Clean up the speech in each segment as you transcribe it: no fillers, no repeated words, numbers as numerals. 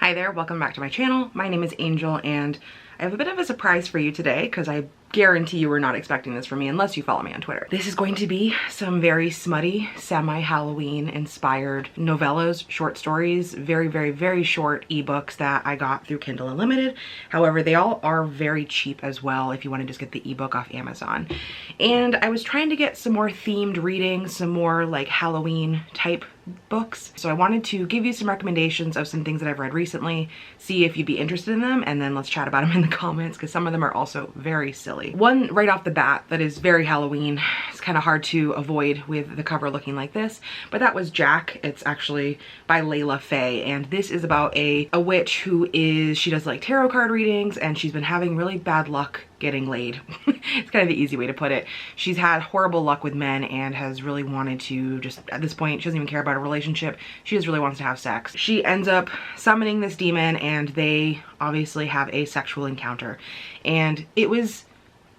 Hi there, welcome back to my channel. My name is Angel and I have a bit of a surprise for you today because I guarantee you were not expecting this from me unless you follow me on Twitter. This is going to be some very smutty, semi-Halloween inspired novellas, short stories, very short ebooks that I got through Kindle Unlimited. However, they all are very cheap as well if you want to just get the ebook off Amazon. And I was trying to get some more themed reading, some more like Halloween type books. So I wanted to give you some recommendations of some things that I've read recently, see if you'd be interested in them, and then let's chat about them in the comments because some of them are also very silly. One right off the bat that is very Halloween, it's kind of hard to avoid with the cover looking like this, but that was Jack. It's actually by Layla Faye, and this is about a witch who she does like tarot card readings, and she's been having really bad luck getting laid. It's kind of the easy way to put it. She's had horrible luck with men and has really wanted to just, at this point, she doesn't even care about a relationship. She just really wants to have sex. She ends up summoning this demon and they obviously have a sexual encounter. And it was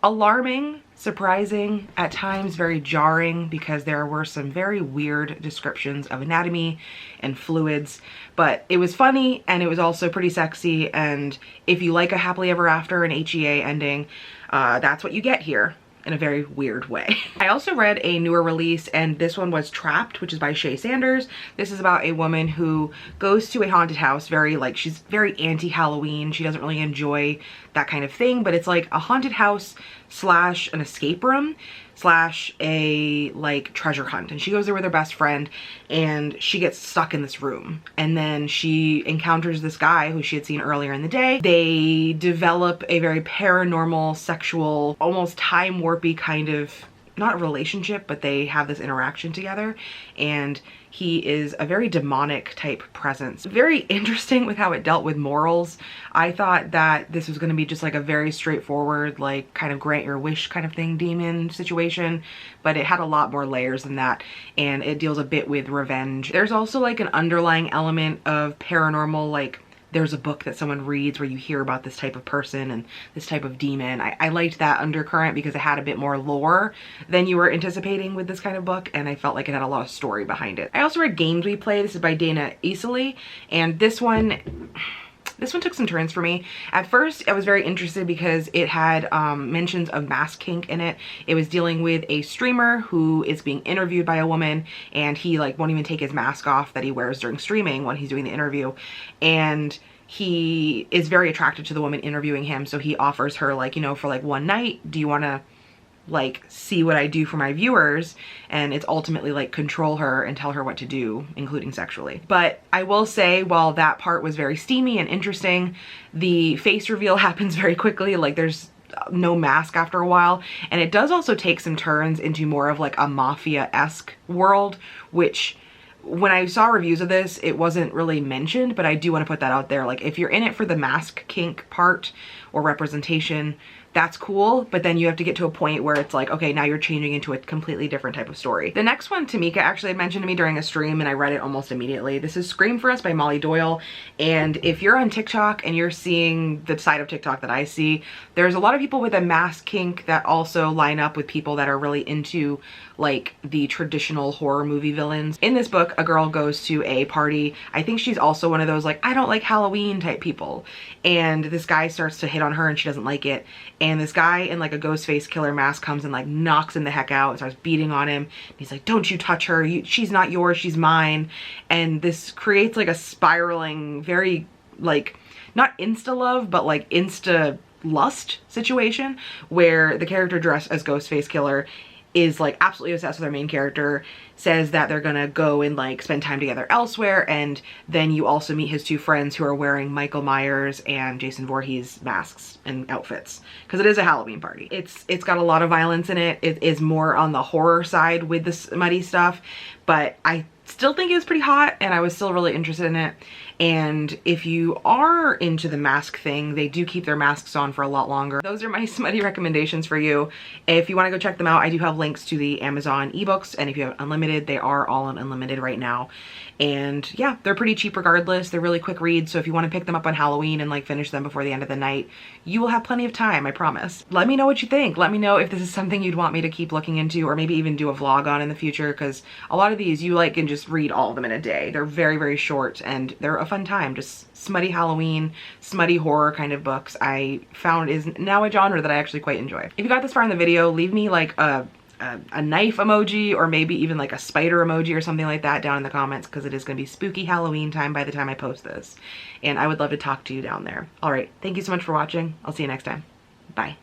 alarming, surprising, at times very jarring because there were some very weird descriptions of anatomy and fluids, but it was funny and it was also pretty sexy, and if you like a happily ever after, an HEA ending, that's what you get here in a very weird way. I also read a newer release, and this one was Trapped, which is by Shay Sanders. This is about a woman who goes to a haunted house, she's very anti-Halloween. She doesn't really enjoy that kind of thing, but it's like a haunted house slash an escape room slash a like treasure hunt, and she goes there with her best friend and she gets stuck in this room, and then she encounters this guy who she had seen earlier in the day. They develop a very paranormal, sexual, almost time warpy kind of, not relationship, but they have this interaction together, and he is a very demonic type presence. Very interesting with how it dealt with morals. I thought that this was going to be just like a very straightforward, like kind of grant your wish kind of thing demon situation, but it had a lot more layers than that, and it deals a bit with revenge. There's also like an underlying element of paranormal, like there's a book that someone reads where you hear about this type of person and this type of demon. I liked that undercurrent because it had a bit more lore than you were anticipating with this kind of book, and I felt like it had a lot of story behind it. I also read Games We Play. This is by Dana Easley, and this one took some turns for me. At first, I was very interested because it had mentions of mask kink in it. It was dealing with a streamer who is being interviewed by a woman, and he like won't even take his mask off that he wears during streaming when he's doing the interview. And he is very attracted to the woman interviewing him, so he offers her like, you know, for like one night, do you want to like see what I do for my viewers? And it's ultimately like control her and tell her what to do, including sexually. But I will say, while that part was very steamy and interesting, the face reveal happens very quickly. Like there's no mask after a while, and it does also take some turns into more of like a mafia-esque world, which when I saw reviews of this, it wasn't really mentioned, but I do want to put that out there. Like if you're in it for the mask kink part or representation, that's cool, but then you have to get to a point where it's like, okay, now you're changing into a completely different type of story. The next one, Tamika actually had mentioned to me during a stream, and I read it almost immediately. This is Scream for Us by Molly Doyle, and if you're on TikTok and you're seeing the side of TikTok that I see, there's a lot of people with a mask kink that also line up with people that are really into like the traditional horror movie villains. In this book, a girl goes to a party. I think she's also one of those like, I don't like Halloween type people, and this guy starts to hit on her and she doesn't like it, and this guy in like a ghost face killer mask comes and like knocks him the heck out and starts beating on him. He's like, don't you touch her, she's not yours, she's mine. And this creates like a spiraling, very like not insta love, but like insta lust situation where the character dressed as Ghostface Killer is like absolutely obsessed with our main character, says that they're gonna go and like spend time together elsewhere, and then you also meet his two friends who are wearing Michael Myers and Jason Voorhees masks and outfits because it is a Halloween party. It's got a lot of violence in it. It is more on the horror side with the smutty stuff, but I still think it was pretty hot and I was still really interested in it. And if you are into the mask thing, they do keep their masks on for a lot longer. Those are my smutty recommendations for you. If you want to go check them out, I do have links to the Amazon ebooks, and if you have Unlimited, they are all on Unlimited right now. And yeah, they're pretty cheap regardless. They're really quick reads, so if you want to pick them up on Halloween and like finish them before the end of the night, you will have plenty of time, I promise. Let me know what you think. Let me know if this is something you'd want me to keep looking into, or maybe even do a vlog on in the future, because a lot of these you like can just just read all of them in a day. They're very, very short and they're a fun time. Just smutty Halloween, smutty horror kind of books I found is now a genre that I actually quite enjoy. If you got this far in the video, leave me like a knife emoji or maybe even like a spider emoji or something like that down in the comments, because it is going to be spooky Halloween time by the time I post this. And I would love to talk to you down there. All right, thank you so much for watching. I'll see you next time. Bye.